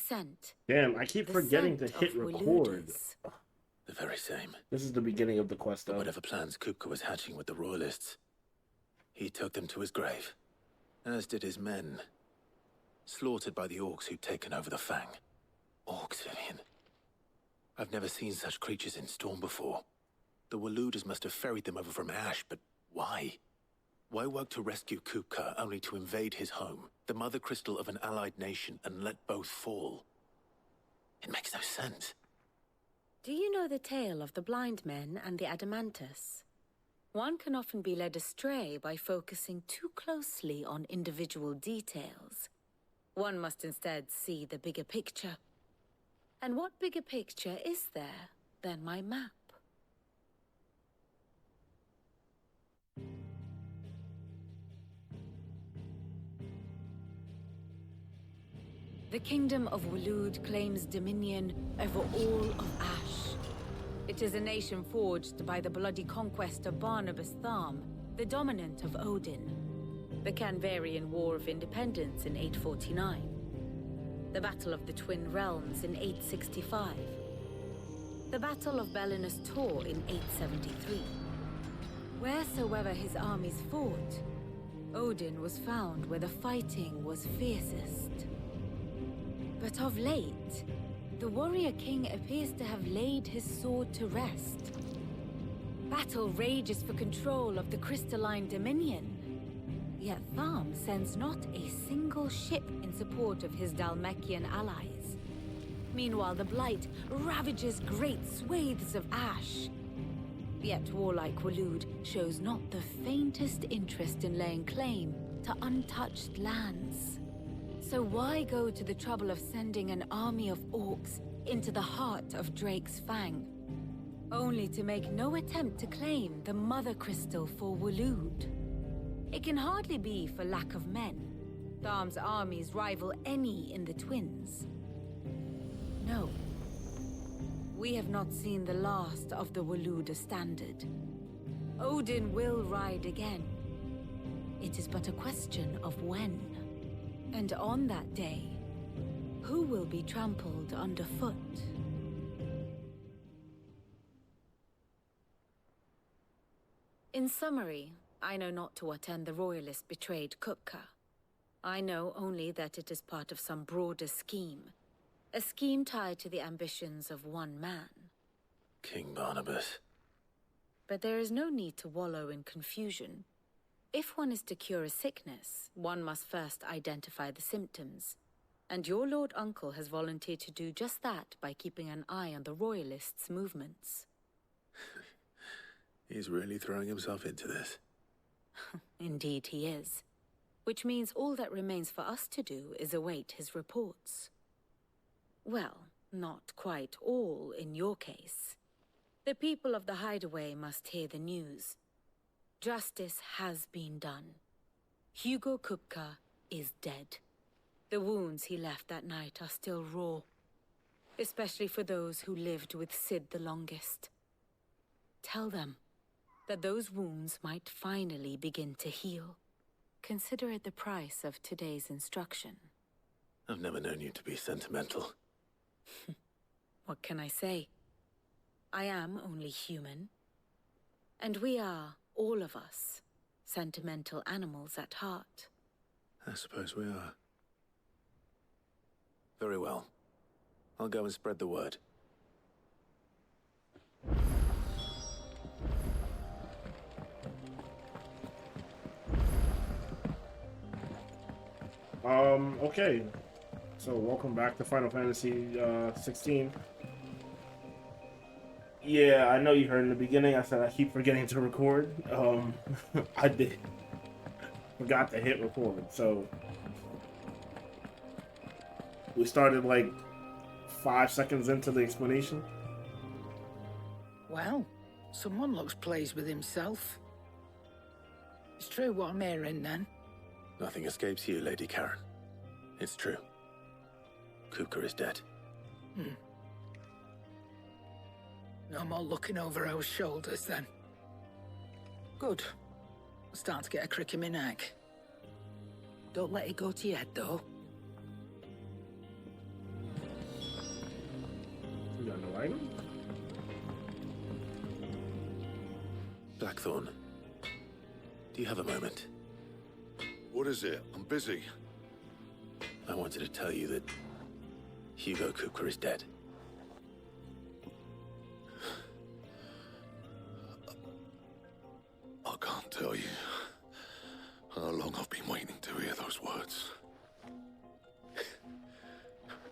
scent. Damn, I keep The forgetting to scent hit of record. Walood's. The very same. This is the beginning of the quest, But though. whatever plans Kupka was hatching with the Royalists, he took them to his grave. As did his men. Slaughtered by the orcs who'd taken over the Fang. Orcs, Vivian. I've never seen such creatures in Storm before. The Walooders must have ferried them over from Ash, but why? Why work to rescue Kupka only to invade his home, the mother crystal of an allied nation, and let both fall? It makes no sense. Do you know the tale of the blind men and the Adamantus? One can often be led astray by focusing too closely on individual details. One must instead see the bigger picture. And what bigger picture is there than my map? The Kingdom of Walood claims dominion over all of Ash. It is a nation forged by the bloody conquest of Barnabas Tharm, the dominant of Odin. The Canvarian War of Independence in 849. The Battle of the Twin Realms in 865. The Battle of Belinus Tor in 873. Wheresoever his armies fought, Odin was found where the fighting was fiercest. But of late, the warrior king appears to have laid his sword to rest. Battle rages for control of the crystalline dominion. Yet Tharm sends not a single ship in support of his Dhalmekian allies. Meanwhile, the Blight ravages great swathes of Ash. Yet warlike Walood shows not the faintest interest in laying claim to untouched lands. So why go to the trouble of sending an army of orcs into the heart of Drake's Fang, only to make no attempt to claim the Mother Crystal for Walood? It can hardly be for lack of men. Tharm's armies rival any in the Twins. No. We have not seen the last of the Walooder standard. Odin will ride again. It is but a question of when. And on that day, who will be trampled underfoot? In summary, I know not to what end the Royalists betrayed Kupka. I know only that it is part of some broader scheme. A scheme tied to the ambitions of one man. King Barnabas. But there is no need to wallow in confusion. If one is to cure a sickness, one must first identify the symptoms. And your Lord Uncle has volunteered to do just that by keeping an eye on the Royalists' movements. He's really throwing himself into this. Indeed he is. Which means all that remains for us to do is await his reports. Well, not quite all in your case. The people of the Hideaway must hear the news. Justice has been done. Hugo Kupka is dead. The wounds he left that night are still raw, especially for those who lived with Sid the longest. Tell them that those wounds might finally begin to heal. Consider it the price of today's instruction. I've never known you to be sentimental. What can I say? I am only human. And we are, all of us, sentimental animals at heart. I suppose we are. Very well. I'll go and spread the word. Okay. So, welcome back to Final Fantasy 16. Yeah, I know you heard in the beginning, I said I keep forgetting to record. I did. Forgot to hit record, so... We started like 5 seconds into the explanation. Well, someone looks pleased with himself. It's true what I'm hearing, then. Nothing escapes you, Lady Karen. It's true. Kupka is dead. No more looking over our shoulders, then. Good. I'm starting to get a crick in my neck. Don't let it go to your head, though. like him? Blackthorn, do you have a moment? What is it? I'm busy. I wanted to tell you that Hugo Kupka is dead. I can't tell you how long I've been waiting to hear those words.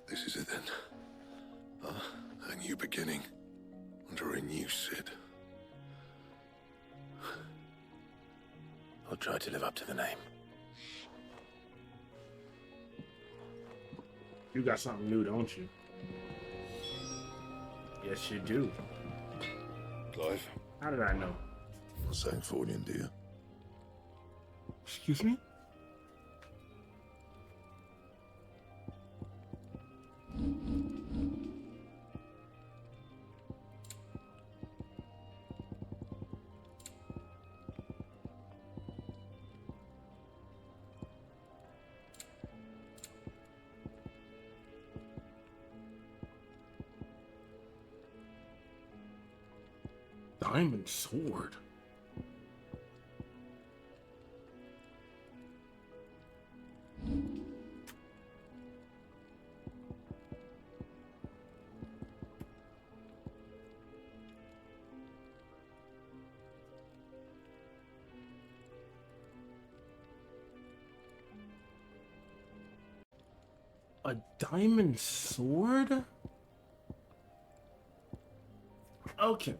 This is it then. A new beginning under a new Sid. I'll try to live up to the name. You got something new, don't you? Yes, you do. Clive, How did I know? not Sancfordian, do you? Excuse me? Diamond sword. A diamond sword? Okay.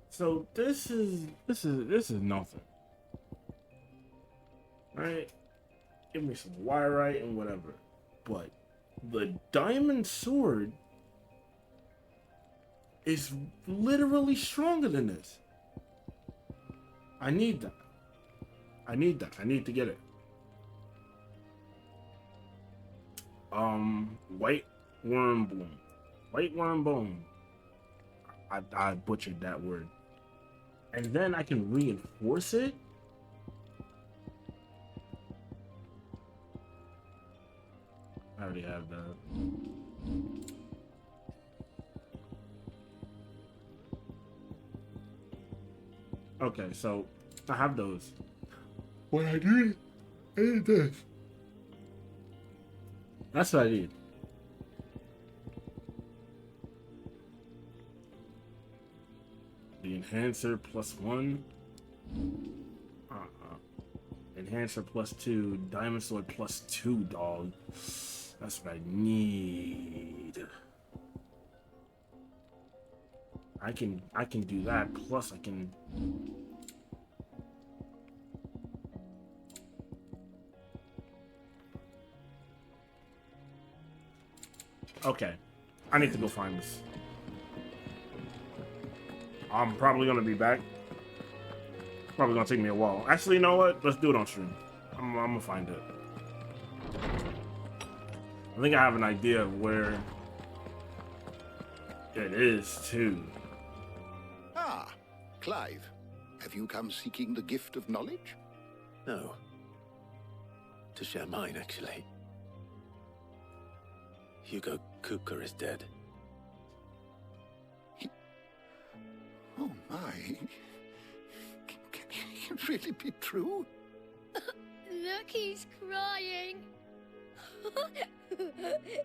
So this is nothing. Right? Give me some wire and whatever. But the diamond sword is literally stronger than this. I need that. I need to get it. White worm bloom. White worm bone. I butchered that word. And then I can reinforce it. I already have that. Okay, so I have those. What I need this. That's what I need. The enhancer +1. Enhancer +2. Diamond sword +2, dog. That's what I need. I can do that. Plus I can. Okay. I need to go find this. I'm probably gonna be back. Probably gonna take me a while. Actually, you know what? Let's do it on stream. I'm gonna find it. I think I have an idea of where it is too. Ah, Clive. Have you come seeking the gift of knowledge? No. To share mine, actually. Hugo Kupka is dead. Oh my. Can it really be true? Look, he's crying.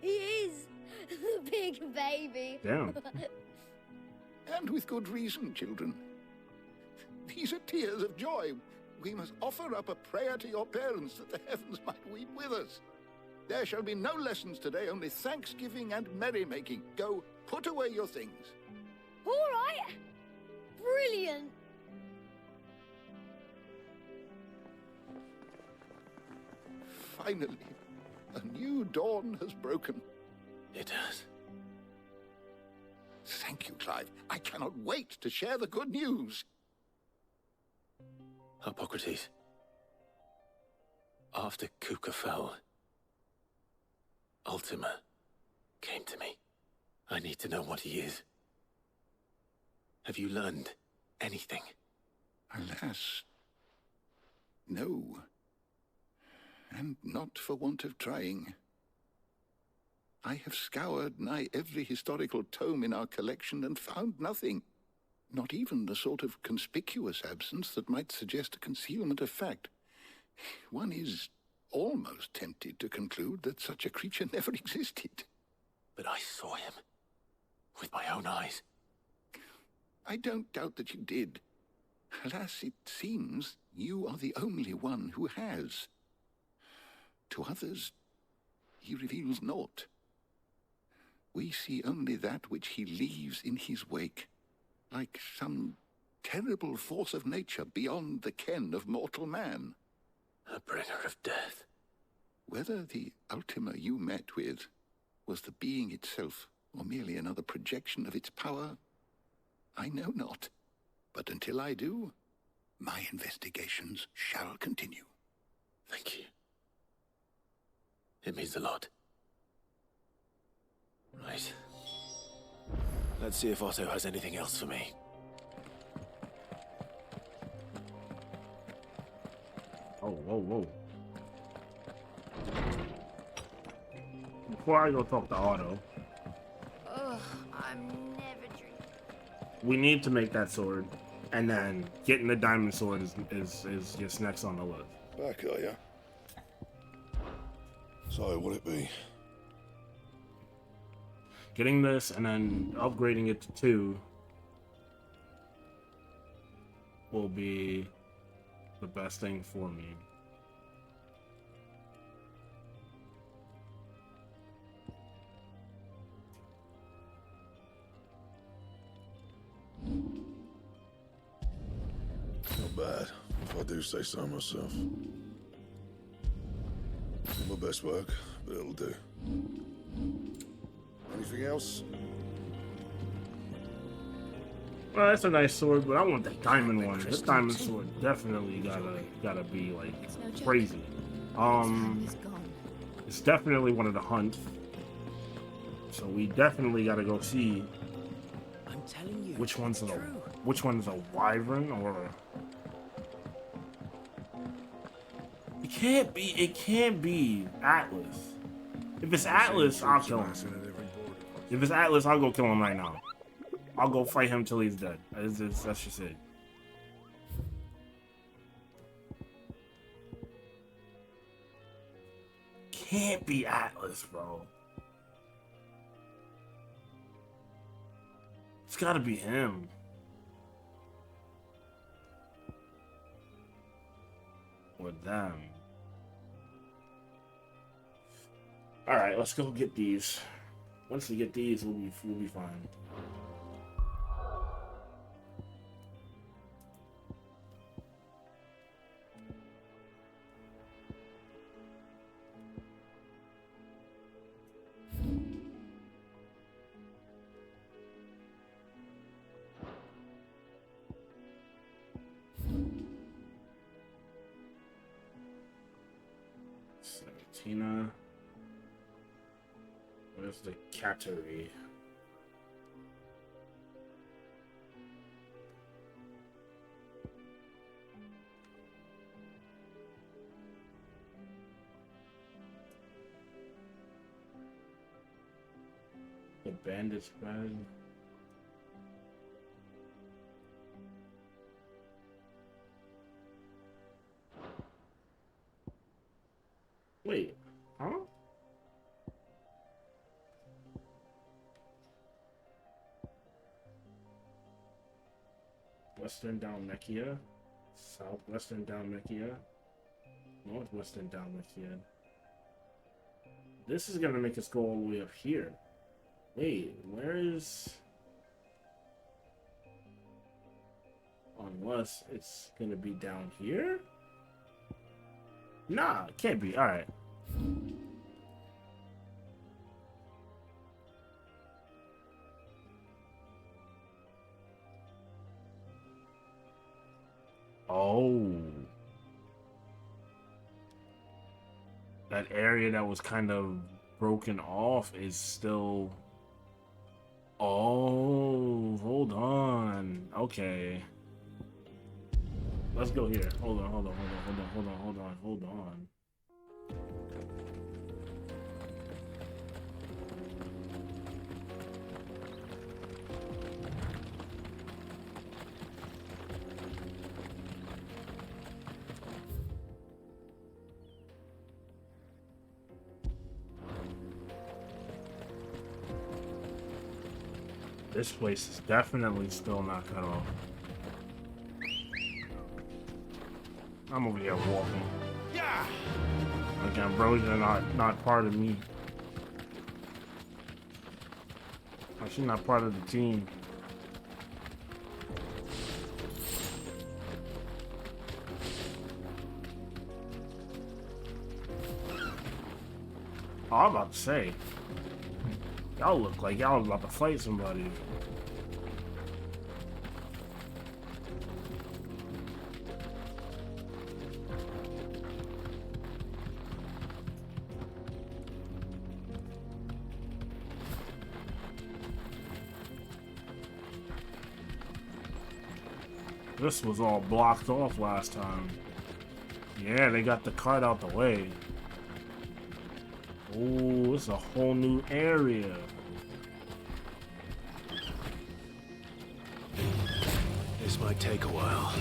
He is. The big baby. Damn. And with good reason, children. These are tears of joy. We must offer up a prayer to your parents that the heavens might weep with us. There shall be no lessons today, only thanksgiving and merrymaking. Go, put away your things. All right. Brilliant. Finally, a new dawn has broken. It has. Thank you, Clive. I cannot wait to share the good news. Hippocrates. After Kupka fell, Ultima came to me. I need to know what he is. Have you learned anything? Alas, no. And not for want of trying. I have scoured nigh every historical tome in our collection and found nothing. Not even the sort of conspicuous absence that might suggest a concealment of fact. One is almost tempted to conclude that such a creature never existed. But I saw him. With my own eyes. I don't doubt that you did. Alas, it seems you are the only one who has. To others, he reveals naught. We see only that which he leaves in his wake, like some terrible force of nature beyond the ken of mortal man. A bringer of death. Whether the Ultima you met with was the being itself, or merely another projection of its power, I know not. But until I do, my investigations shall continue. Thank you. It means a lot. Right. Let's see if Otto has anything else for me. Oh, whoa, whoa. Before I go talk to Otto, Ugh, I'm never drinking. we need to make that sword, and then getting the diamond sword is just next on the list. Back, are ya? So, what'll it be? Getting this and then upgrading it to 2 will be the best thing for me. Not bad, if I do say so myself. Not my best work, but it'll do. Anything else? Well, that's a nice sword, but I want the diamond one. This diamond sword definitely gotta be like crazy. It's definitely one of the hunts, so we definitely gotta go see I'm telling you, which one's it's a true. wyvern or. It can't be Atlas. If it's Atlas, I'll kill him. If it's Atlas, I'll go kill him right now. I'll go fight him till he's dead. That's just it. Can't be Atlas, bro. It's gotta be him. Or them. Alright, let's go get these. Once we get these, we'll be fine. Tina. Where's the cattery? The bandage bag. Wait, huh? Western Dalmatia, Southwestern Dalmatia, Northwestern Dalmatia. This is gonna make us go all the way up here. Wait, where is... Unless it's gonna be down here? Nah, it can't be. Alright. Oh. That area that was kind of broken off is still... Oh, hold on. Okay. Let's go here. Hold on. This place is definitely still not cut off. I'm over here walking. Yeah. Like Ambrosia not part of me. Like she's not part of the team. Oh, I'm about to say. Y'all look like y'all was about to fight somebody. This was all blocked off last time. Yeah, they got the cart out the way. Oh, it's a whole new area. This might take a while.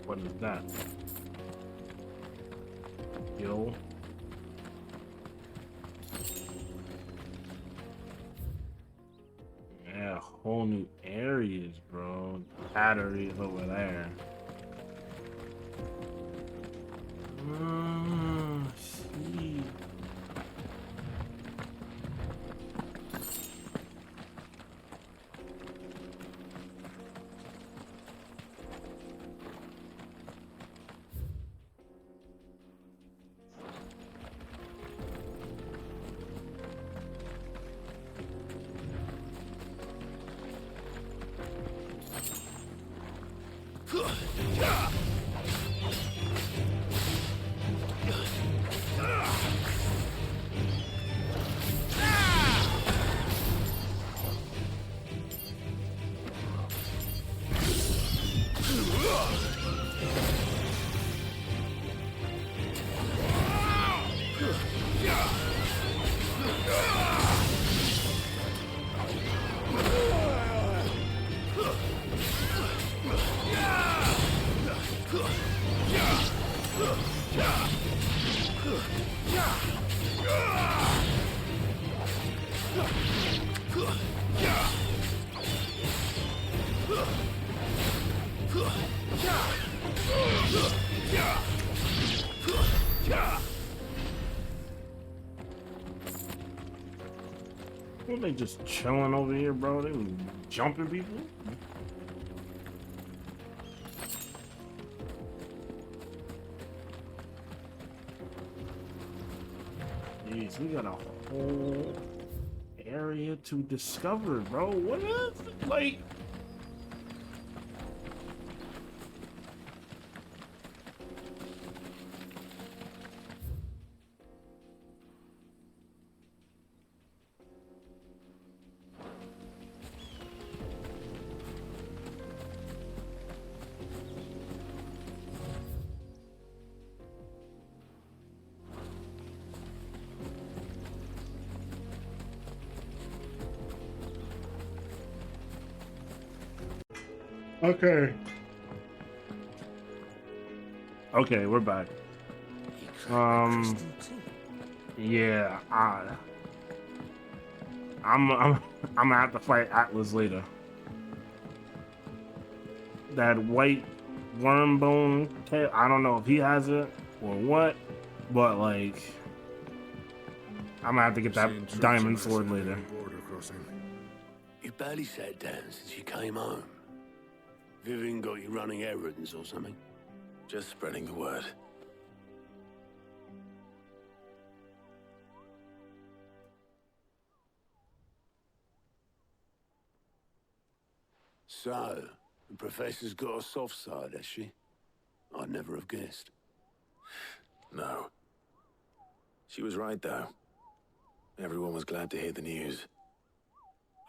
What is that? Yo. Yeah, whole new areas, bro. Batteries over there. See. Were they just chilling over here, bro? They was jumping people? Jeez, we got a whole area to discover, bro. What is it? Like... Okay. Okay, we're back. Yeah, I'm gonna have to fight Atlas later. That white worm bone tail, I don't know if he has it or what, but like, I'm gonna have to get that diamond sword later. You barely sat down since you came home. Vivian got you running errands or something? Just spreading the word. So, the Professor's got a soft side, has she? I'd never have guessed. No. She was right, though. Everyone was glad to hear the news.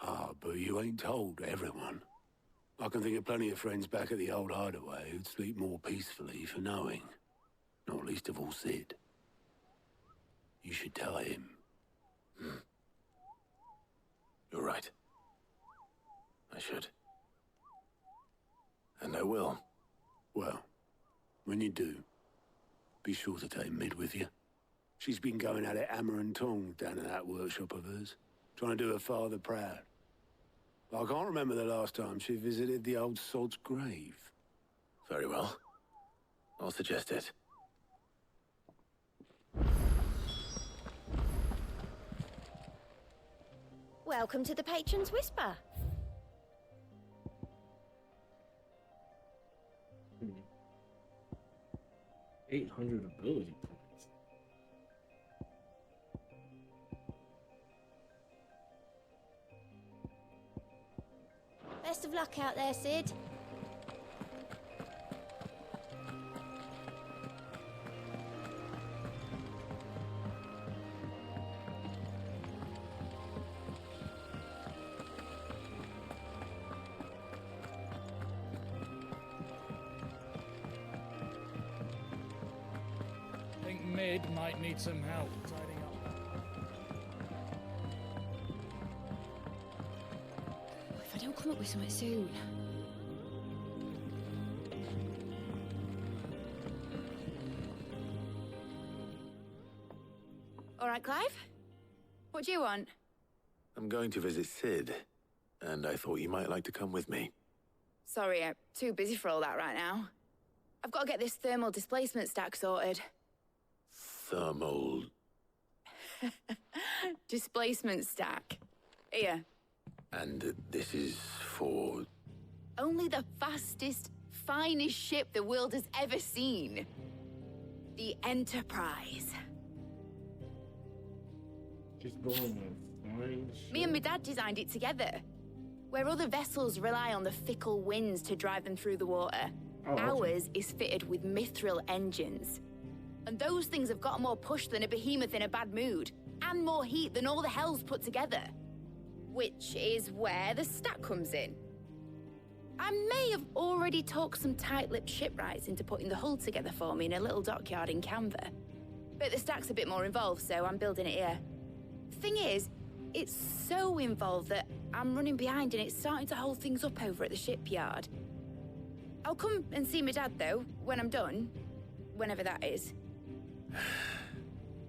Ah, but you ain't told everyone. I can think of plenty of friends back at the old hideaway who'd sleep more peacefully for knowing. Not least of all Sid. You should tell him. You're right. I should. And I will. Well, when you do, be sure to take Mid with you. She's been going at it hammer and tongs down in that workshop of hers, trying to do her father proud. But I can't remember the last time she visited the old sod's grave. Very well. I'll suggest it. Welcome to the Patron's Whisper. 800 ability points. Best of luck out there, Sid. Mid might need some help tidying up. If I don't come up with something soon. All right, Clive? What do you want? I'm going to visit Sid, and I thought you might like to come with me. Sorry, I'm too busy for all that right now. I've got to get this thermal displacement stack sorted. Thermal... Displacement stack. Here. And this is for... Only the fastest, finest ship the world has ever seen. The Enterprise. Just going with flying shit. Me and my dad designed it together. Where other vessels rely on the fickle winds to drive them through the water, ours is fitted with mithril engines. And those things have got more push than a behemoth in a bad mood, and more heat than all the hells put together. Which is where the stack comes in. I may have already talked some tight-lipped shipwrights into putting the hull together for me in a little dockyard in Canva. But the stack's a bit more involved, so I'm building it here. Thing is, it's so involved that I'm running behind and it's starting to hold things up over at the shipyard. I'll come and see my dad, though, when I'm done. Whenever that is.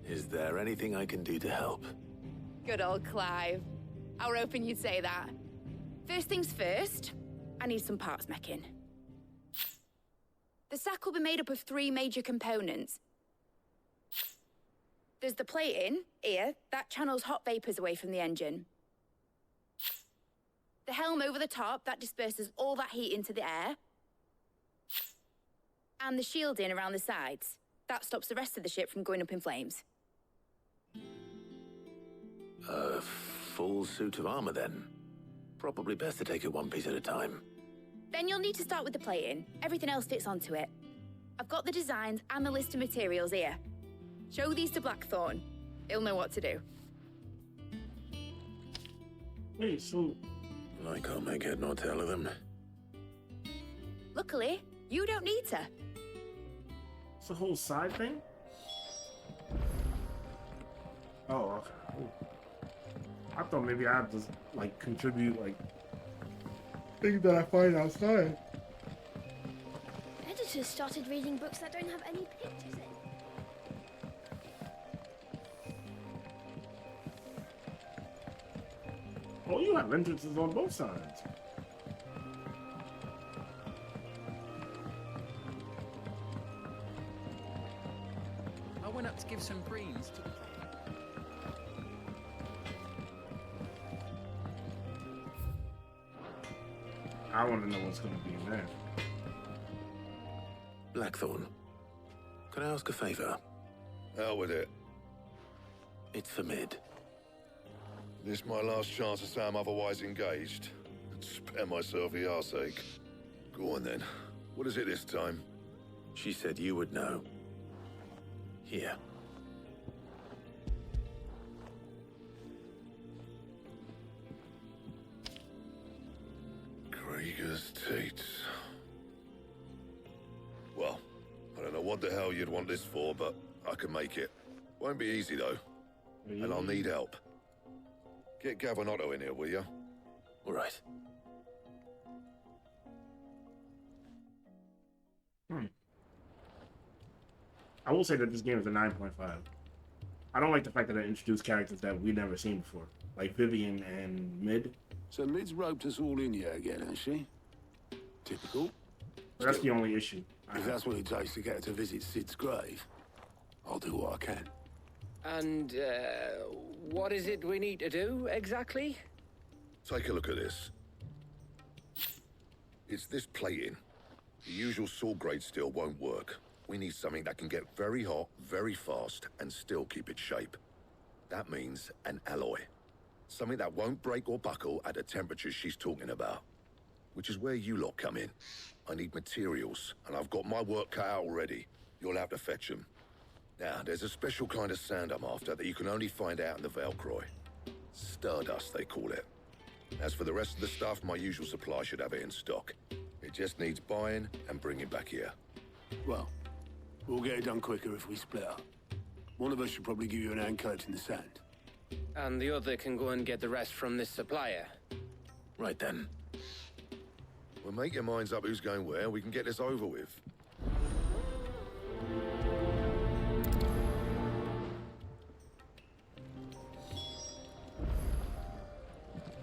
Is there anything I can do to help? Good old Clive. I were hoping you'd say that. First things first, I need some parts meching. The stack will be made up of 3 major components. There's the plating, here, that channels hot vapors away from the engine. The helm over the top, that disperses all that heat into the air. And the shielding around the sides. That stops the rest of the ship from going up in flames. A full suit of armor, then. Probably best to take it one piece at a time. Then you'll need to start with the plating. Everything else fits onto it. I've got the designs and the list of materials here. Show these to Blackthorn. He'll know what to do. Wait, so... I can't make head nor tail of them. Luckily, you don't need to. It's a whole side thing? Oh, okay. Ooh. I thought maybe I had to, like, contribute, like, things that I find outside. Editors started reading books that don't have any pictures in. Oh, you have entrances on both sides. I went up to give some greens to... I want to know what's going to be in there. Blackthorn, can I ask a favor? Hell with it. It's for Mid. This my last chance to say I'm otherwise engaged. Spare and myself a arseache. Go on then. What is it this time? She said you would know. Here. Krieger's Tates. Well, I don't know what the hell you'd want this for, but I can make it. Won't be easy, though. And I'll need help. Get Gavinotto in here, will ya? All right. I will say that this game is a 9.5. I don't like the fact that I introduced characters that we've never seen before, like Vivian and Mid. So Mid's roped us all in here again, has she? Typical. But that's the only issue. If that's what it takes to get her to visit Sid's grave, I'll do what I can. And, what is it we need to do, exactly? Take a look at this. It's this plating. The usual sword grade steel won't work. We need something that can get very hot, very fast, and still keep its shape. That means an alloy. Something that won't break or buckle at the temperatures she's talking about. Which is where you lot come in. I need materials, and I've got my work cut out already. You'll have to fetch them. Now, there's a special kind of sand I'm after that you can only find out in the Velcroy. Stardust, they call it. As for the rest of the stuff, my usual supply should have it in stock. It just needs buying and bringing back here. Well, we'll get it done quicker if we split up. One of us should probably give you an hand coat in the sand. And the other can go and get the rest from this supplier. Right then. Well, make your minds up who's going where, we can get this over with.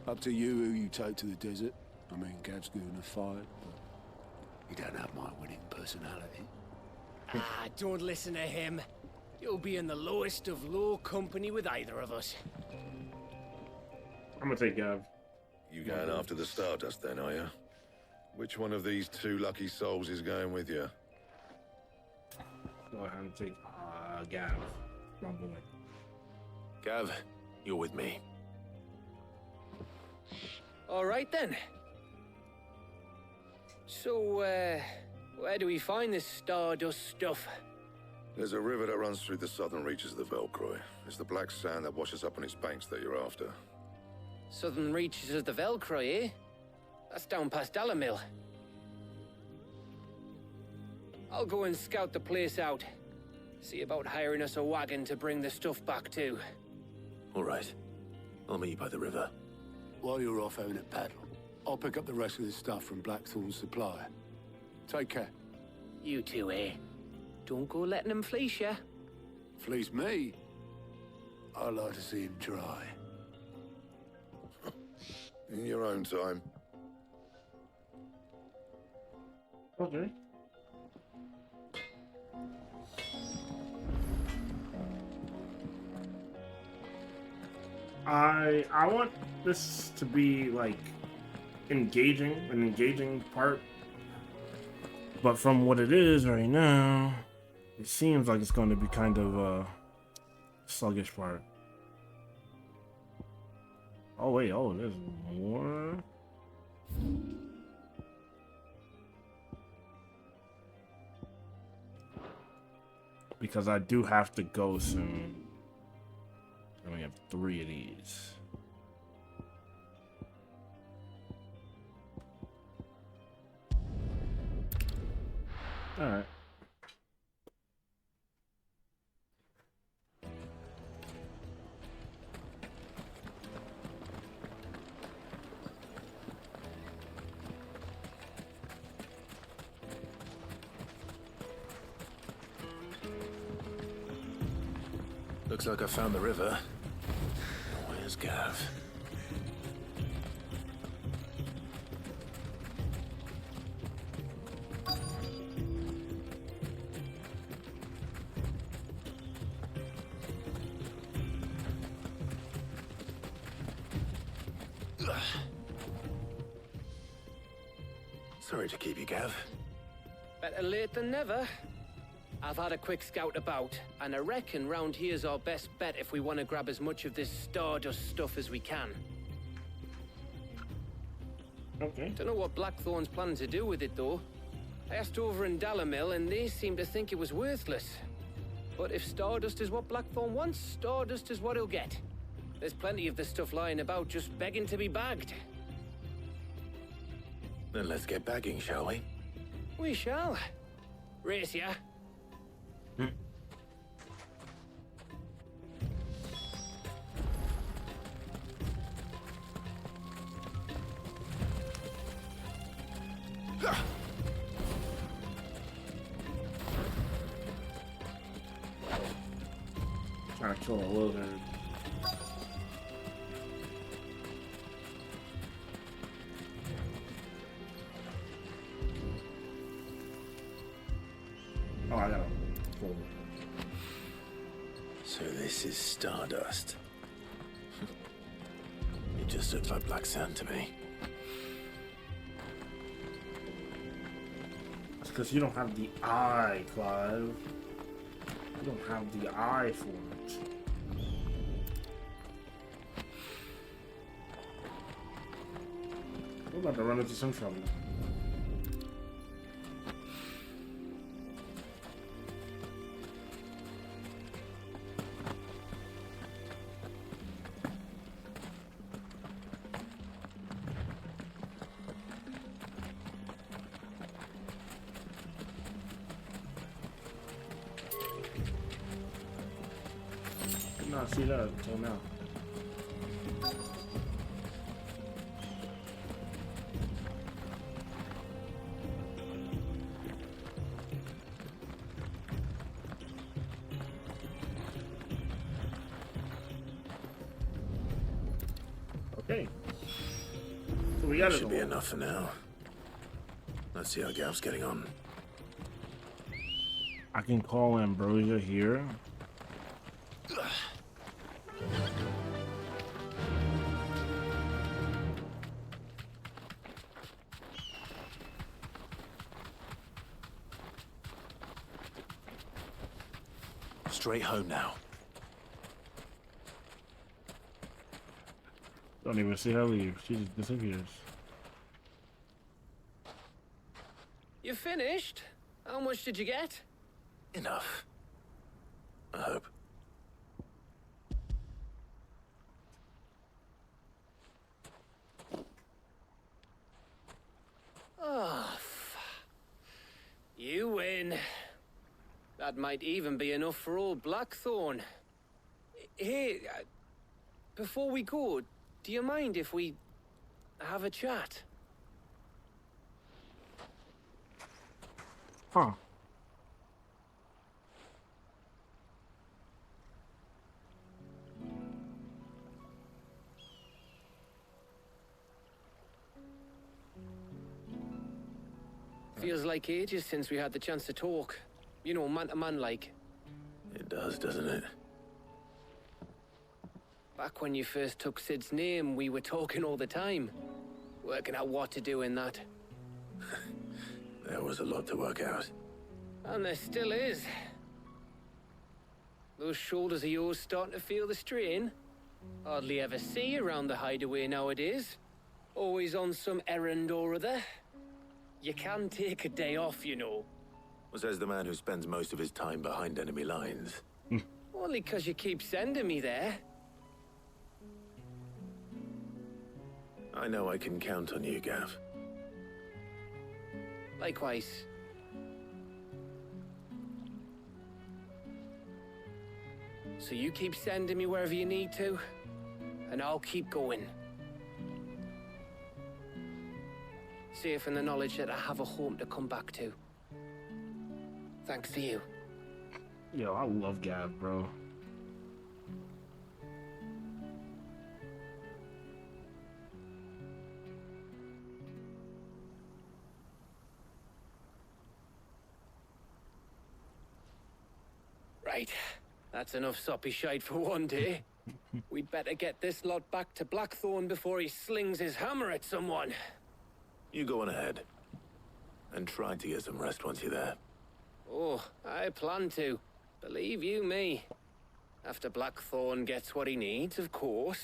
Up to you who you take to the desert. I mean, Gav's good in a fight, but you don't have my winning personality. Ah, don't listen to him. You'll be in the lowest of low company with either of us. I'm gonna take Gav. You going after the Stardust then, are you? Which one of these two lucky souls is going with you? Go ahead and take Gav. My boy. Gav, you're with me. All right, then. So, where do we find this Stardust stuff? There's a river that runs through the southern reaches of the Velcroy. It's the black sand that washes up on its banks that you're after. Southern reaches of the Velcroy, eh? That's down past Alamil. I'll go and scout the place out. See about hiring us a wagon to bring the stuff back to. All right. I'll meet you by the river. While you're off having a paddle, I'll pick up the rest of the stuff from Blackthorn's supplier. Take care. You two, eh? Don't go letting him fleece ya. Fleece me? I like to see him try. In your own time. Okay. I want this to be like an engaging part. But from what it is right now, it seems like it's going to be kind of a sluggish part. Oh wait, there's more. Because I do have to go soon. I only have 3 of these. All right. Looks like I found the river. Where's Gav? Sorry to keep you, Gav. Better late than never. I've had a quick scout about, and I reckon round here's our best bet if we want to grab as much of this Stardust stuff as we can. Okay. Don't know what Blackthorn's planning to do with it, though. I asked over in Dalamil, and they seem to think it was worthless. But if Stardust is what Blackthorn wants, Stardust is what he'll get. There's plenty of the stuff lying about just begging to be bagged. Then let's get bagging, shall we? We shall. Race ya. Trying to kill a lizard. Oh, I gotta pull. So this is Stardust. He just looks like Black Sand to me. That's because you don't have the eye, Clive. You don't have the eye for it. We're about to run into some trouble. Did not see that until now. Okay. So we got That it. should be enough for now. Let's see how Gav's getting on. I can call Ambrosia here. Straight home now. Don't even see her leave. She just disappears. You finished? How much did you get? Enough. I hope. Oh, you win. That might even be enough for old Blackthorn. Hey, before we go, do you mind if we have a chat? Huh. Feels like ages since we had the chance to talk. You know, man to man like. It does, doesn't it? Back when you first took Sid's name, we were talking all the time. Working out what to do in that. There was a lot to work out. And there still is. Those shoulders of yours starting to feel the strain. Hardly ever see you around the hideaway nowadays. Always on some errand or other. You can take a day off, you know. Says the man who spends most of his time behind enemy lines. Only 'cause you keep sending me there. I know I can count on you, Gav. Likewise. So you keep sending me wherever you need to, and I'll keep going. Safe in the knowledge that I have a home to come back to. Thanks to you. Yo, I love Gav, bro. Right. That's enough soppy shite for one day. We'd better get this lot back to Blackthorn before he slings his hammer at someone. You go on ahead. And try to get some rest once you're there. Oh, I plan to. Believe you me. After Blackthorn gets what he needs, of course.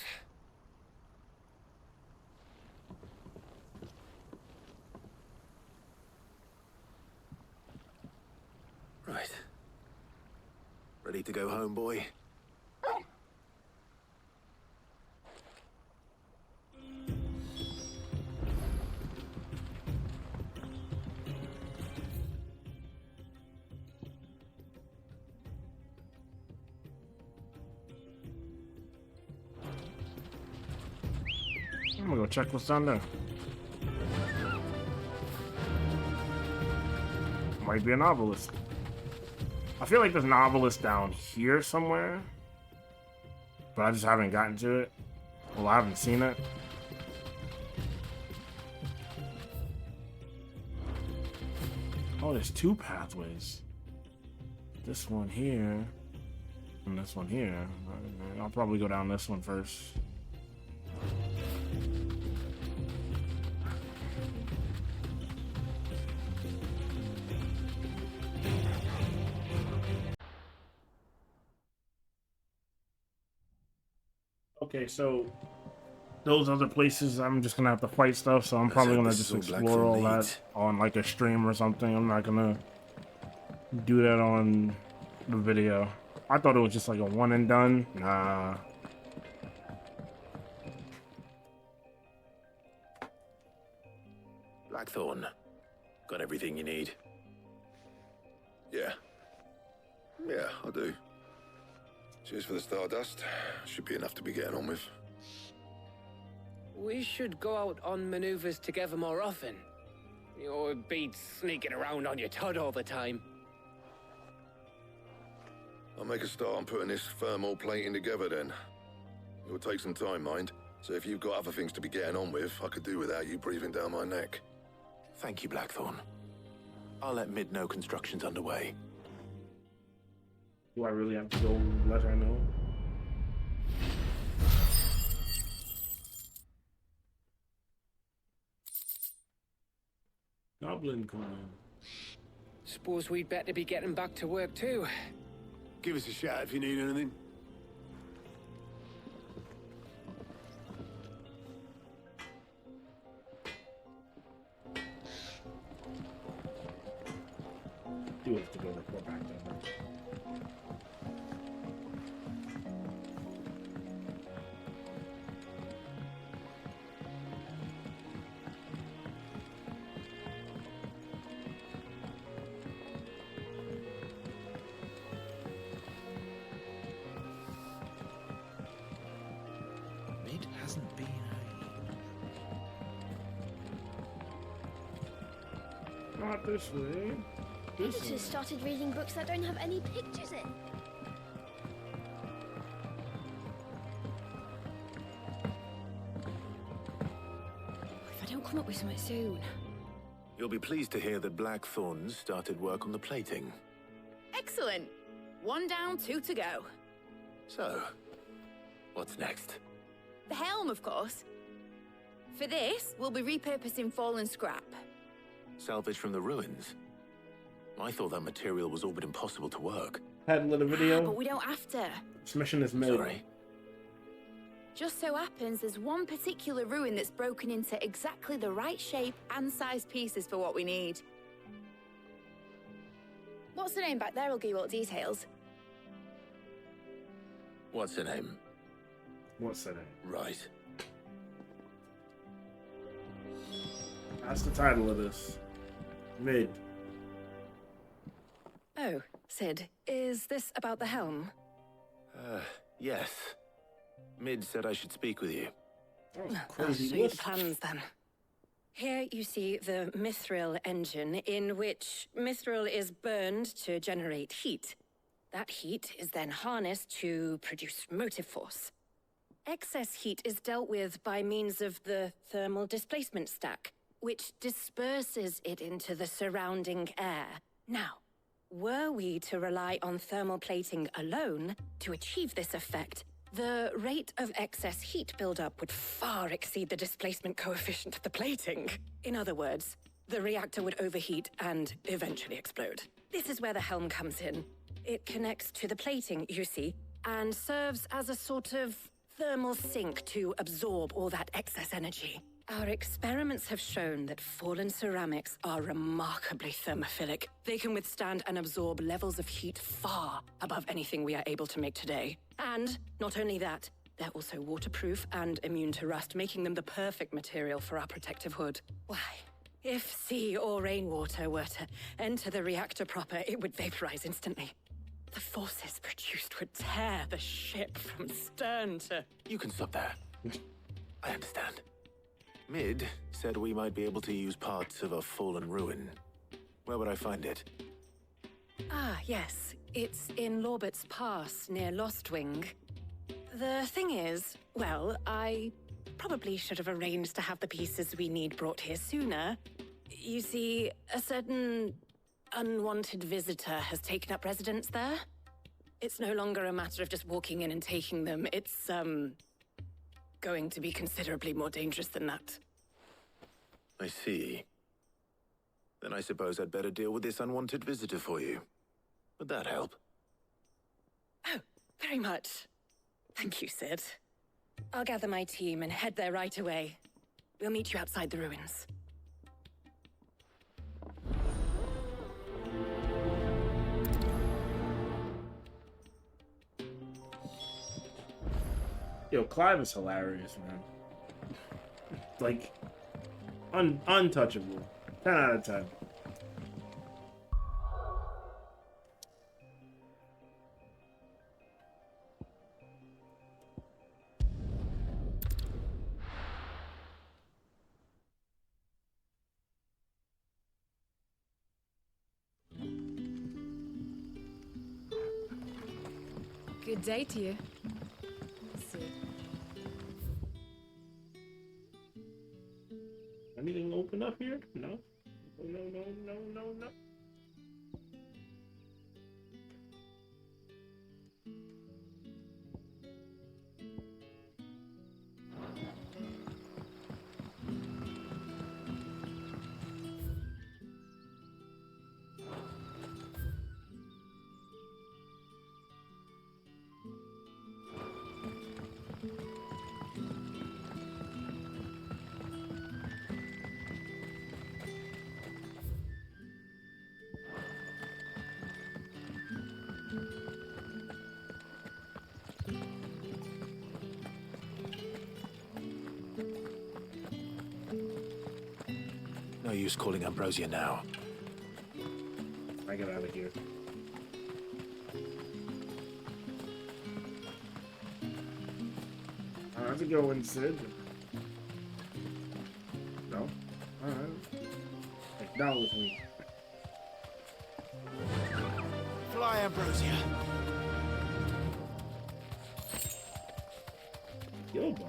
Right. Ready to go home, boy? I'm gonna go check what's down there. Might be a novelist. I feel like there's an obelisk down here somewhere, but I just haven't gotten to it. Well, I haven't seen it. Oh, there's two pathways. This one here, and this one here. I'll probably go down this one first. Okay, so those other places, I'm just gonna have to fight stuff, so I'm probably gonna just explore all that on like a stream or something. I'm not gonna do that on the video. I thought it was just like a one and done. Nah. Blackthorn, got everything you need? Yeah. Yeah, I do. Cheers for the stardust. Should be enough to be getting on with. We should go out on maneuvers together more often. You'll be sneaking around on your Todd all the time. I'll make a start on putting this thermal plating together then. It'll take some time, mind. So if you've got other things to be getting on with, I could do without you breathing down my neck. Thank you, Blackthorn. I'll let Mid know construction's underway. Do I really have to go let her know? Goblin coin. Suppose we'd better be getting back to work too. Give us a shout if you need anything. Do have to go report back to her. Mid hasn't been Not this way. Maybe just started reading books that don't have any pictures in. If I don't come up with something soon. You'll be pleased to hear that Blackthorn started work on the plating. Excellent. One down, two to go. So, what's next? The helm, of course. For this, we'll be repurposing fallen scrap. Salvage from the ruins? I thought that material was all but impossible to work. Hadn't lit a video. But we don't have to. This mission is made. Sorry. Just so happens there's one particular ruin that's broken into exactly the right shape and size pieces for what we need. What's the name back there? I'll give you all the details. What's her name? What's the name? Right. That's the title of this. Mid. Oh, Sid, is this about the helm? Yes. Mid said I should speak with you. I'll show you the plans then. Here you see the mithril engine, in which mithril is burned to generate heat. That heat is then harnessed to produce motive force. Excess heat is dealt with by means of the thermal displacement stack, which disperses it into the surrounding air. Now, were we to rely on thermal plating alone to achieve this effect, the rate of excess heat buildup would far exceed the displacement coefficient of the plating. In other words, the reactor would overheat and eventually explode. This is where the helm comes in. It connects to the plating, you see, and serves as a sort of thermal sink to absorb all that excess energy. Our experiments have shown that fallen ceramics are remarkably thermophilic. They can withstand and absorb levels of heat far above anything we are able to make today. And not only that, they're also waterproof and immune to rust, making them the perfect material for our protective hood. Why, if sea or rainwater were to enter the reactor proper, it would vaporize instantly. The forces produced would tear the ship from stern to... You can stop there. I understand. Mid said we might be able to use parts of a fallen ruin. Where would I find it? Ah, yes. It's in Lorbert's Pass, near Lostwing. The thing is, well, I probably should have arranged to have the pieces we need brought here sooner. You see, a certain unwanted visitor has taken up residence there. It's no longer a matter of just walking in and taking them. It's, going to be considerably more dangerous than that. I see. Then I suppose I'd better deal with this unwanted visitor for you. Would that help? Oh, very much. Thank you, Sid. I'll gather my team and head there right away. We'll meet you outside the ruins. Yo, Clive is hilarious, man. Like, untouchable. 10 out of 10. Good day to you. Anything open up here? No. No. No use calling Ambrosia now. I get out of here. How's it going, Sid? No? Alright. Acknowledge me. Fly, Ambrosia. Yo, bro.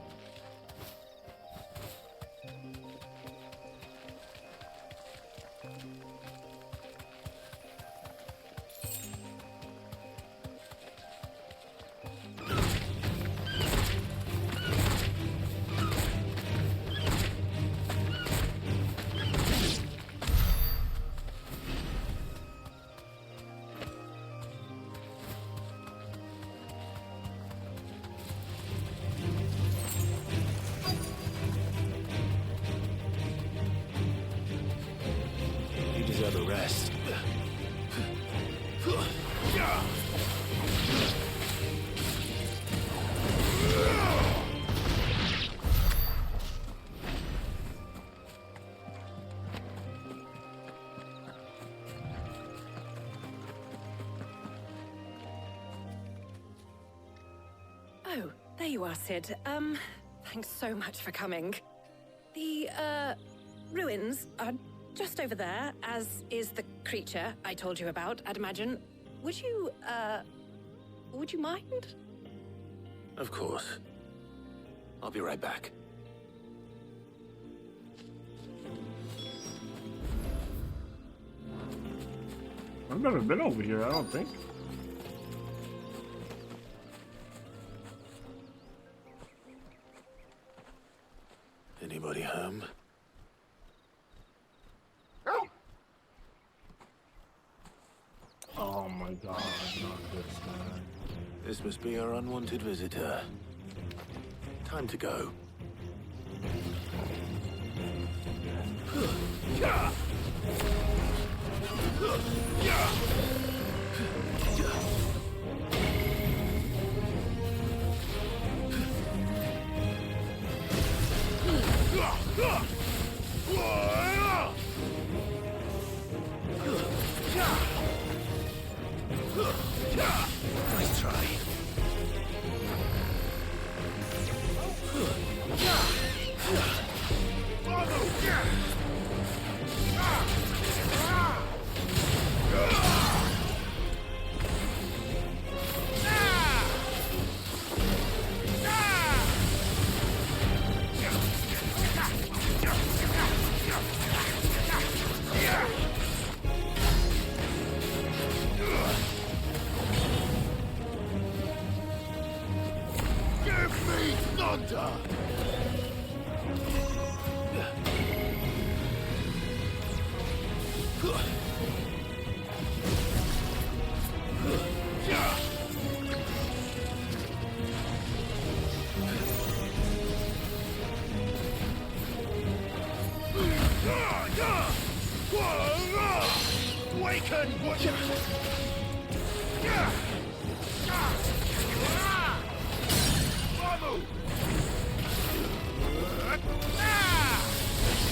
You deserve a rest. Oh, there you are, Sid. Thanks so much for coming. The, ruins are just over there, as is the creature I told you about, I'd imagine. Would you mind? Of course. I'll be right back. I've never been over here, I don't think. Anybody home? Oh my god, not this guy. This must be our unwanted visitor. Time to go. Nice try. Give me thunder! Awaken!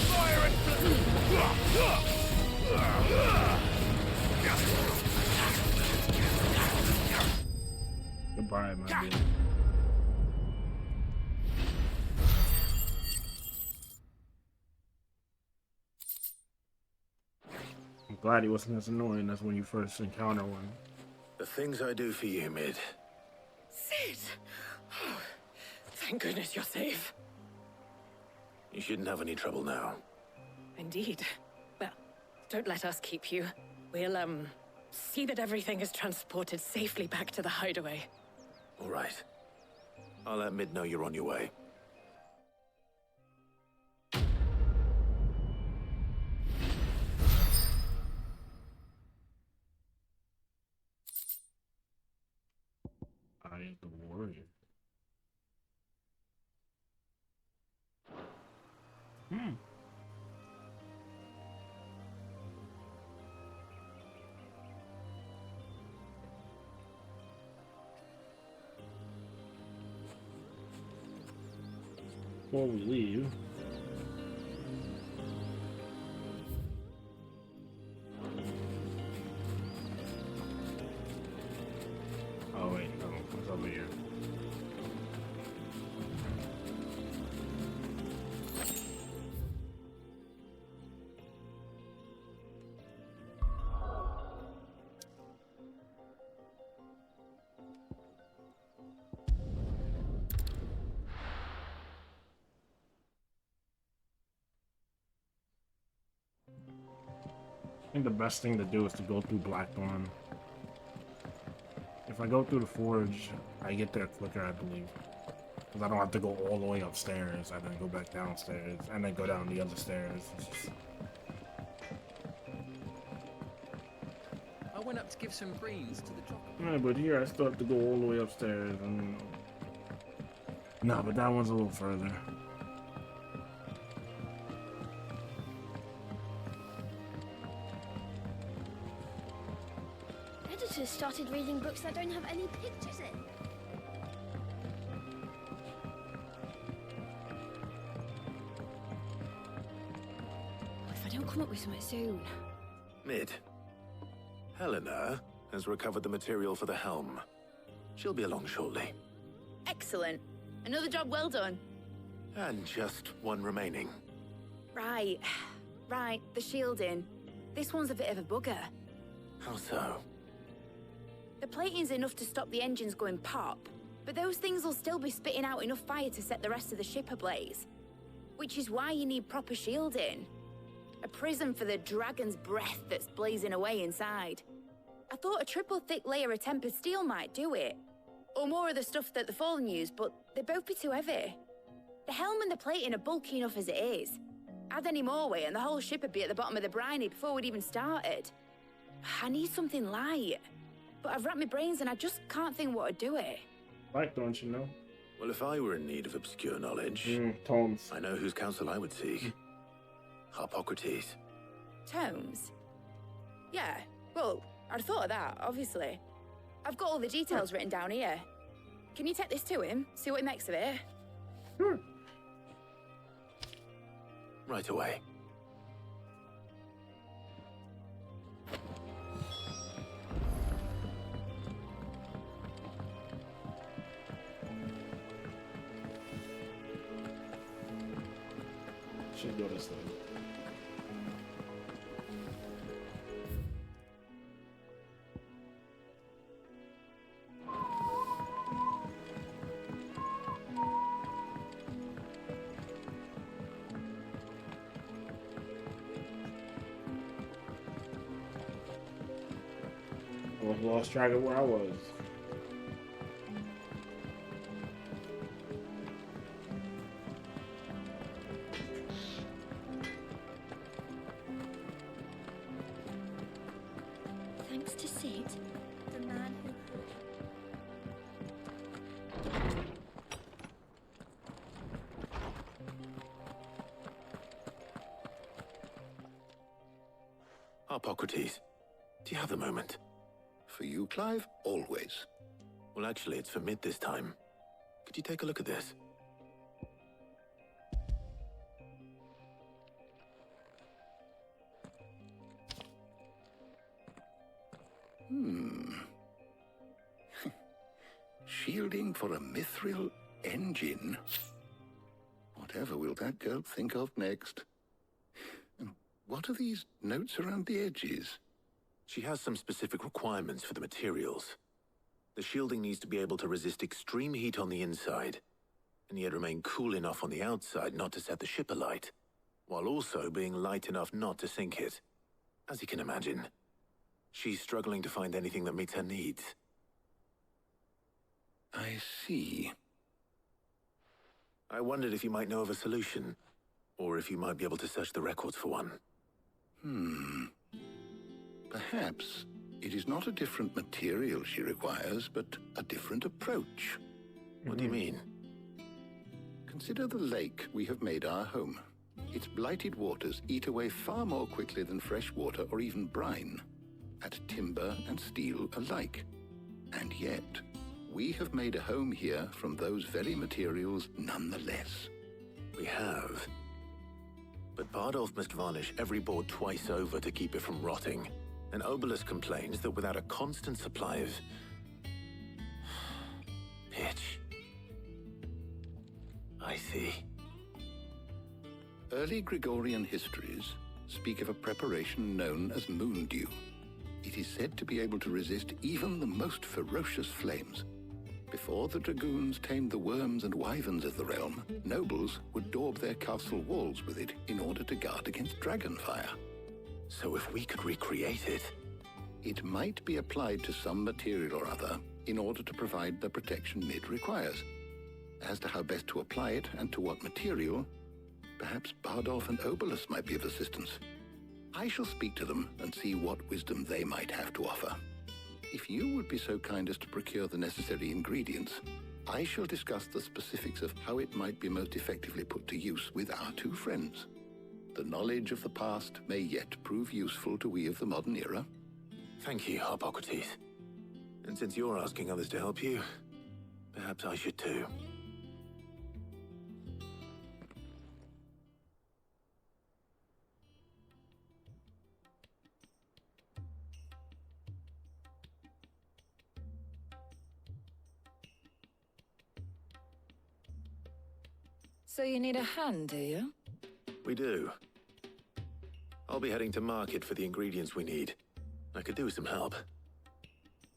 Fire and Goodbye, my dude. I'm glad he wasn't as annoying as when you first encounter one. The things I do for you, Mid. Sid! Oh, thank goodness you're safe. You shouldn't have any trouble now. Indeed. Well, don't let us keep you. We'll, see that everything is transported safely back to the hideaway. All right. I'll let Mid know you're on your way. I am the warrior. Before we leave, oh wait, no, it's over here. I think the best thing to do is to go through Blackthorn. If I go through the forge, I get there quicker, I believe. Because I don't have to go all the way upstairs, and then go back downstairs, and then go down the other stairs. I went up to give some greens to the chocolate. Yeah, but here I still have to go all the way upstairs. And... no, but that one's a little further. Editors started reading books that don't have any pictures in. If I don't come up with something soon. Mid. Helena has recovered the material for the helm. She'll be along shortly. Excellent. Another job well done. And just one remaining. Right. Right, the shielding. This one's a bit of a bugger. How so? The plating's enough to stop the engines going pop, but those things will still be spitting out enough fire to set the rest of the ship ablaze. Which is why you need proper shielding. A prison for the dragon's breath that's blazing away inside. I thought a triple thick layer of tempered steel might do it. Or more of the stuff that the Fallen use, but they'd both be too heavy. The helm and the plating are bulky enough as it is. Add any more weight and the whole ship would be at the bottom of the briny before we'd even started. I need something light. But I've racked my brains and I just can't think what would do it. Blackthorn, you know? Well, if I were in need of obscure knowledge, Tones. I know whose counsel I would seek. Harpocrates. Tomes? Yeah, well, I'd thought of that, obviously. I've got all the details written down here. Can you take this to him? See what he makes of it? Sure. Right away. Should go this thing. I lost track of where I was. Thanks to Sid, the man who Harpocrates, do you have a moment? For you, Clive, always. Well, actually, it's for mid this time. Could you take a look at this? Shielding for a mithril engine? Whatever will that girl think of next? And what are these notes around the edges? She has some specific requirements for the materials. The shielding needs to be able to resist extreme heat on the inside, and yet remain cool enough on the outside not to set the ship alight, while also being light enough not to sink it. As you can imagine, she's struggling to find anything that meets her needs. I see. I wondered if you might know of a solution, or if you might be able to search the records for one. Perhaps it is not a different material she requires, but a different approach. What do you mean? Consider the lake we have made our home. Its blighted waters eat away far more quickly than fresh water or even brine, at timber and steel alike. And yet, we have made a home here from those very materials nonetheless. We have. But Bardolph must varnish every board twice over to keep it from rotting. And Obelus complains that without a constant supply of pitch. I see. Early Gregorian histories speak of a preparation known as moondew. It is said to be able to resist even the most ferocious flames. Before the dragoons tamed the worms and wyverns of the realm, nobles would daub their castle walls with it in order to guard against dragonfire. So if we could recreate it... It might be applied to some material or other in order to provide the protection Mid requires. As to how best to apply it and to what material, perhaps Bardolph and Obelus might be of assistance. I shall speak to them and see what wisdom they might have to offer. If you would be so kind as to procure the necessary ingredients, I shall discuss the specifics of how it might be most effectively put to use with our two friends. The knowledge of the past may yet prove useful to we of the modern era. Thank you, Harpocrates. And since you're asking others to help you, perhaps I should too. So you need a hand, do you? We do. I'll be heading to market for the ingredients we need. I could do with some help.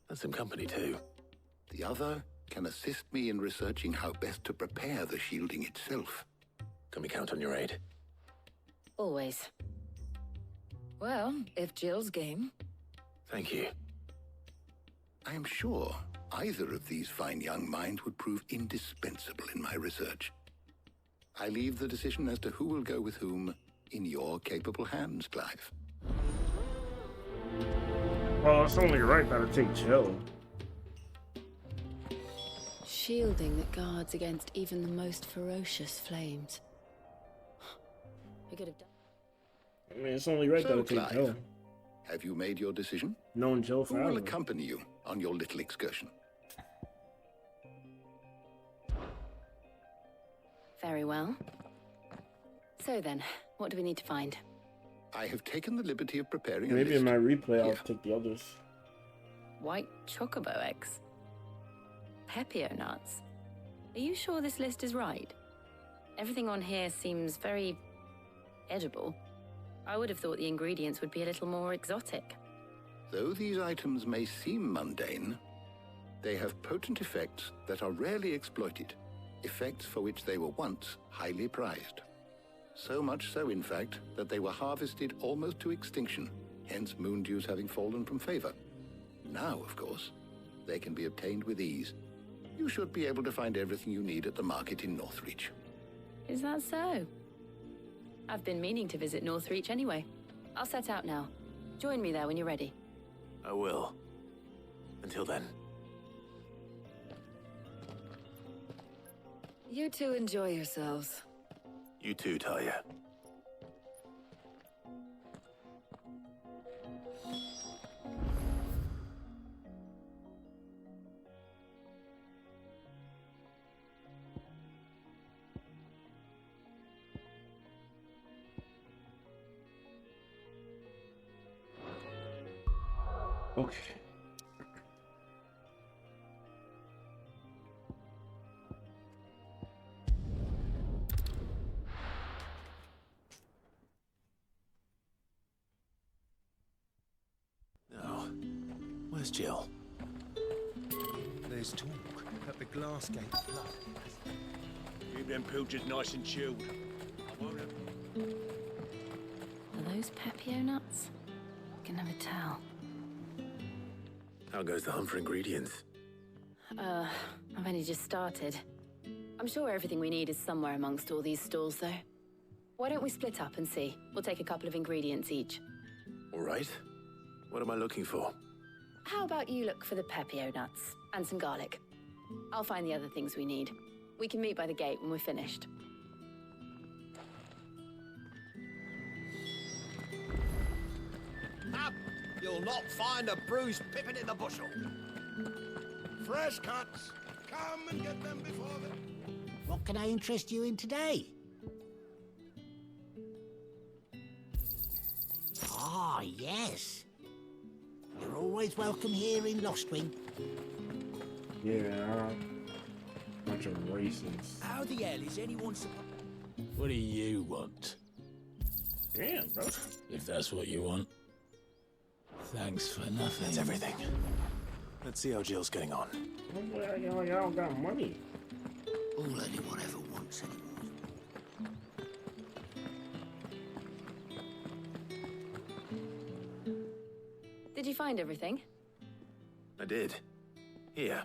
And some company, too. The other can assist me in researching how best to prepare the shielding itself. Can we count on your aid? Always. Well, if Jill's game. Thank you. I am sure either of these fine young minds would prove indispensable in my research. I leave the decision as to who will go with whom in your capable hands, Clive. Well, it's only right that I take Jill. Shielding that guards against even the most ferocious flames. We could have done. I mean, it's only right that So, I take Clive, Joe. have you made your decision? Known Joe Who will forever. accompany you on your little excursion? Very well. So then, what do we need to find? I have taken the liberty of preparing a Maybe in list. my replay I'll Here. take the others. White chocobo eggs. Pepio nuts. Are you sure this list is right? Everything on here seems very edible. I would have thought the ingredients would be a little more exotic. Though these items may seem mundane, they have potent effects that are rarely exploited, effects for which they were once highly prized. So much so, in fact, that they were harvested almost to extinction, hence moon dews having fallen from favor. Now, of course, they can be obtained with ease. You should be able to find everything you need at the market in Northreach. Is that so? I've been meaning to visit Northreach anyway. I'll set out now. Join me there when you're ready. I will. Until then. You two enjoy yourselves. You too, Talia. Okay. Now, where's Jill? There's talk at the glass gate flood. Keep them pilchers nice and chilled. I won't have... Are those Pepio nuts? I can never tell. How goes the hunt for ingredients? I've only just started. I'm sure everything we need is somewhere amongst all these stalls, though. Why don't we split up and see? We'll take a couple of ingredients each. All right. What am I looking for? How about you look for the Pepio nuts and some garlic? I'll find the other things we need. We can meet by the gate when we're finished. Up! You'll not find a bruised pippin in the bushel. Fresh cuts. Come and get them before the... What can I interest you in today? Ah, yes. You're always welcome here in Lostwing. Yeah. Bunch of racists. How the hell is anyone supposed... What do you want? Damn, bro. If that's what you want. Thanks for nothing. That's everything. Let's see how Jill's getting on. Y'all don't got money. All anyone ever wants anymore. Did you find everything? I did. Here.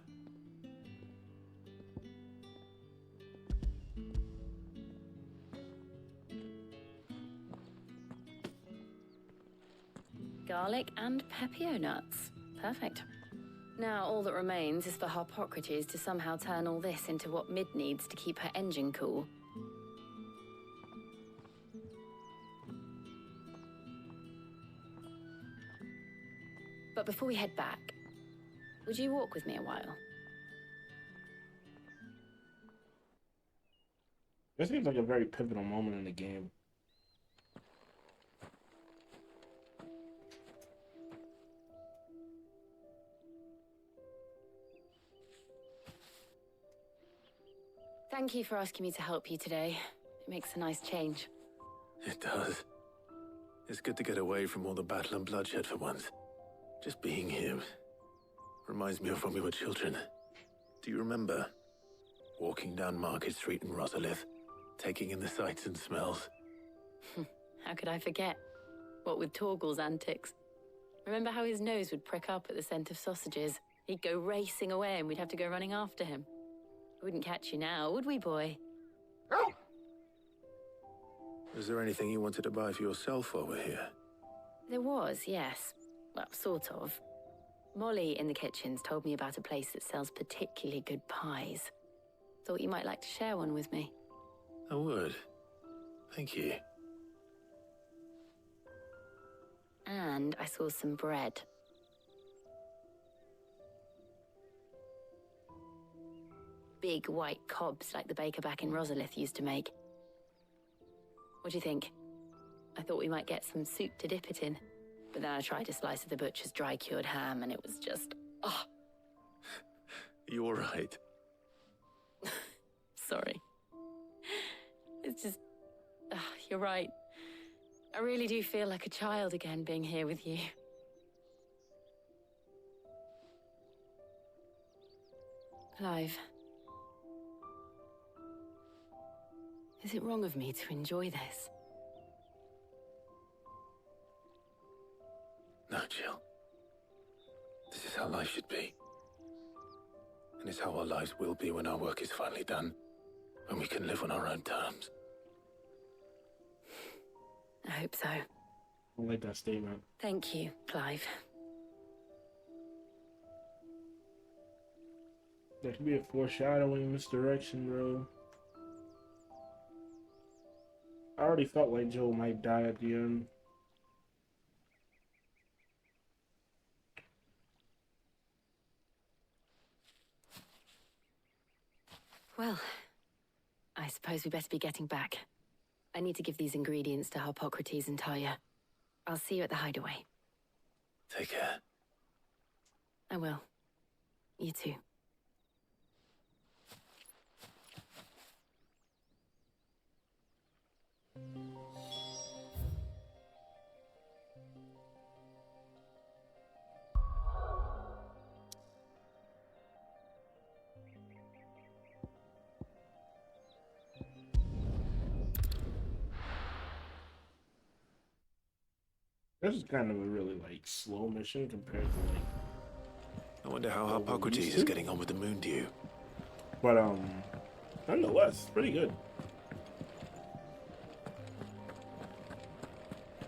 Garlic and Pepio nuts. Perfect. Now all that remains is for Harpocrates to somehow turn all this into what Mid needs to keep her engine cool. But before we head back, would you walk with me a while? This seems like a very pivotal moment in the game. Thank you for asking me to help you today. It makes a nice change. It does. It's good to get away from all the battle and bloodshed for once. Just being here reminds me of when we were children. Do you remember? Walking down Market Street in Rosalith, taking in the sights and smells. How could I forget? What with Torgal's antics. Remember how his nose would prick up at the scent of sausages? He'd go racing away and we'd have to go running after him. We wouldn't catch you now, would we, boy? Was there anything you wanted to buy for yourself while we're here? There was, yes. Well, sort of. Molly in the kitchens told me about a place that sells particularly good pies. Thought you might like to share one with me. I would. Thank you. And I saw some bread. Big white cobs like the baker back in Rosalith used to make. What do you think? I thought we might get some soup to dip it in. But then I tried a slice of the butcher's dry-cured ham and it was just... oh. You all right? Sorry. It's just... you're right. I really do feel like a child again being here with you. Clive. Is it wrong of me to enjoy this? No, Jill. This is how life should be. And it's how our lives will be when our work is finally done. When we can live on our own terms. I hope so. I like that statement. Thank you, Clive. That could be a foreshadowing misdirection, bro. I already felt like Joel might die at the end. Well, I suppose we better be getting back. I need to give these ingredients to Harpocrates and Talia. I'll see you at the hideaway. Take care. I will. You too. This is kind of a really slow mission compared to I wonder how Harpocrates is getting on with the moon dew. But nonetheless, pretty good.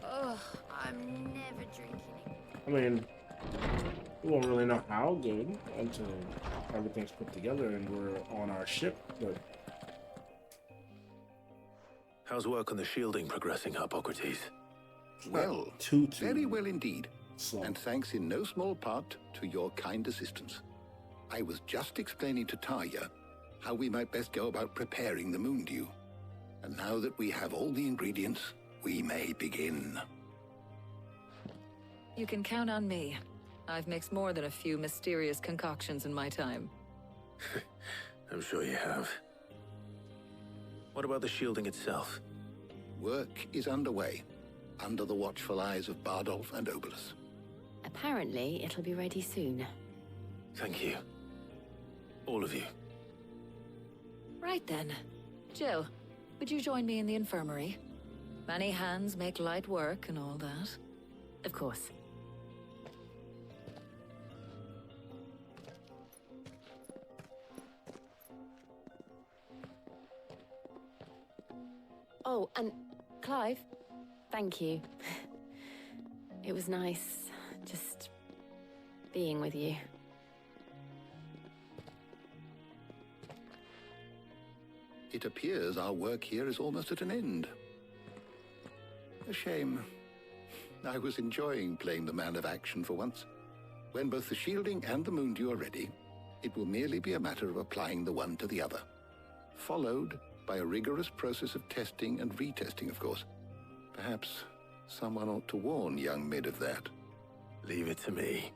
Ugh, I'm never drinking it. I mean, we won't really know how good until everything's put together and we're on our ship, but... How's work on the shielding progressing, Harpocrates? Well, very well indeed. And thanks in no small part to your kind assistance. I was just explaining to Talia how we might best go about preparing the moon dew. And now that we have all the ingredients, we may begin. You can count on me. I've mixed more than a few mysterious concoctions in my time. I'm sure you have. What about the shielding itself? Work is underway, under the watchful eyes of Bardolph and Obolus. Apparently, it'll be ready soon. Thank you. All of you. Right then. Jill, would you join me in the infirmary? Many hands make light work and all that. Of course. Oh, and Clive, thank you. It was nice, just being with you. It appears our work here is almost at an end. A shame. I was enjoying playing the man of action for once. When both the shielding and the moon dew are ready, it will merely be a matter of applying the one to the other. Followed by a rigorous process of testing and retesting, of course. Perhaps someone ought to warn young Mid of that. Leave it to me.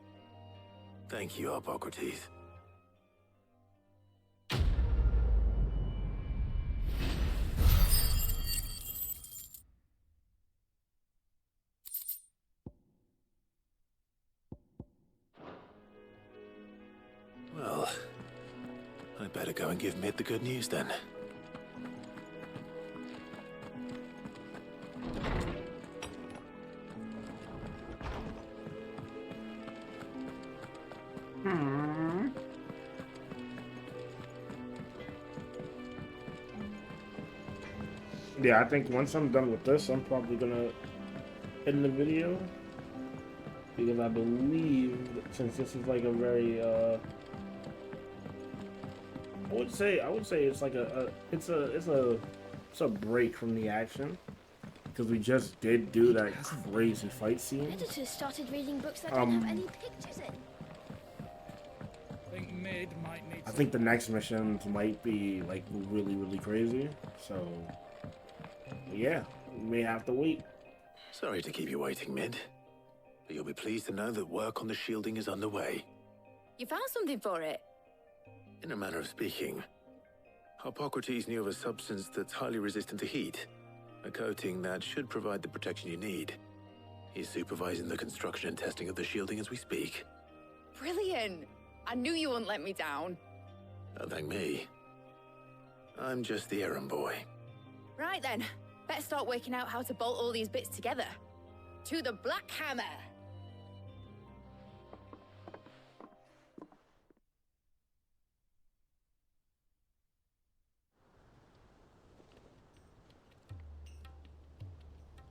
Thank you, Harpocrates. Well, I'd better go and give Mid the good news then. Yeah, I think once I'm done with this, I'm probably gonna end the video. Because I believe, since this is like a very, I would say it's like it's a break from the action. because we just did do that crazy fight scene. Editors started reading books that don't have any pictures in. I think the next missions might be like really, really crazy. So, yeah, we may have to wait. Sorry to keep you waiting, Mid. But you'll be pleased to know that work on the shielding is underway. You found something for it? In a manner of speaking, Hippocrates knew of a substance that's highly resistant to heat. A coating that should provide the protection you need. He's supervising the construction and testing of the shielding as we speak. Brilliant! I knew you wouldn't let me down. Don't thank me. I'm just the errand boy. Right then, better start working out how to bolt all these bits together. To the Black Hammer!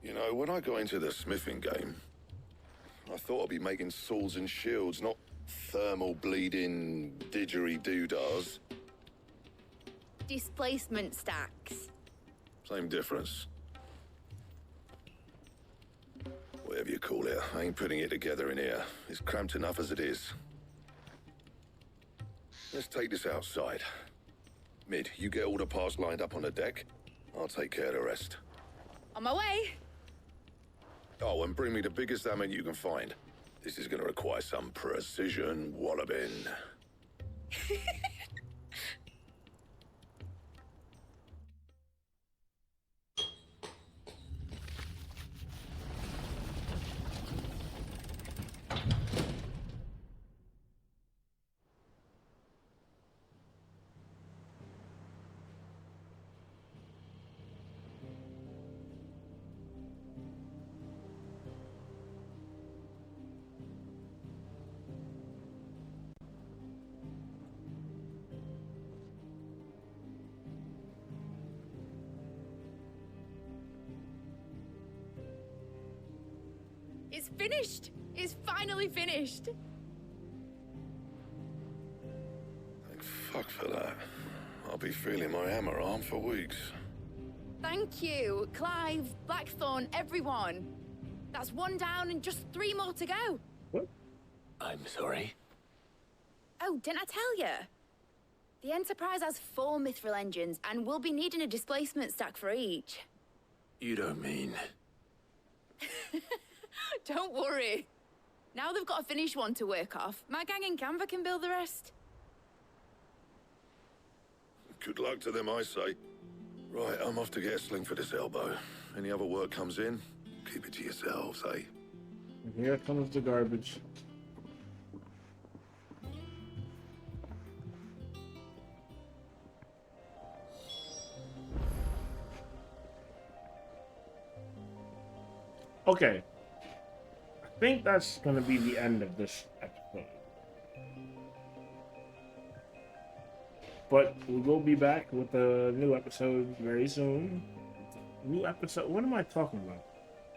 You know, when I got into the smithing game, I thought I'd be making swords and shields, not thermal bleeding didgeridoo-dahs. Displacement stacks. Same difference. Whatever you call it, I ain't putting it together in here. It's cramped enough as it is. Let's take this outside. Mid, you get all the parts lined up on the deck. I'll take care of the rest. On my way! Oh, and bring me the biggest hammer you can find. This is gonna require some precision walloping. It's finished! It's finally finished! Thank fuck for that. I'll be feeling my hammer arm for weeks. Thank you, Clive, Blackthorn, everyone. That's one down and just 3 more to go. What? I'm sorry. Oh, didn't I tell you? The Enterprise has 4 mithril engines, and we'll be needing a displacement stack for each. You don't mean... Don't worry. Now they've got a finished one to work off. My gang in Canva can build the rest. Good luck to them, I say. Right, I'm off to get a sling for this elbow. Any other work comes in, keep it to yourselves, eh? And here comes the garbage. Okay. I think that's going to be the end of this episode. But we will be back with a new episode very soon. New episode? What am I talking about?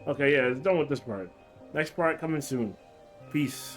Okay, yeah, it's done with this part. Next part coming soon. Peace.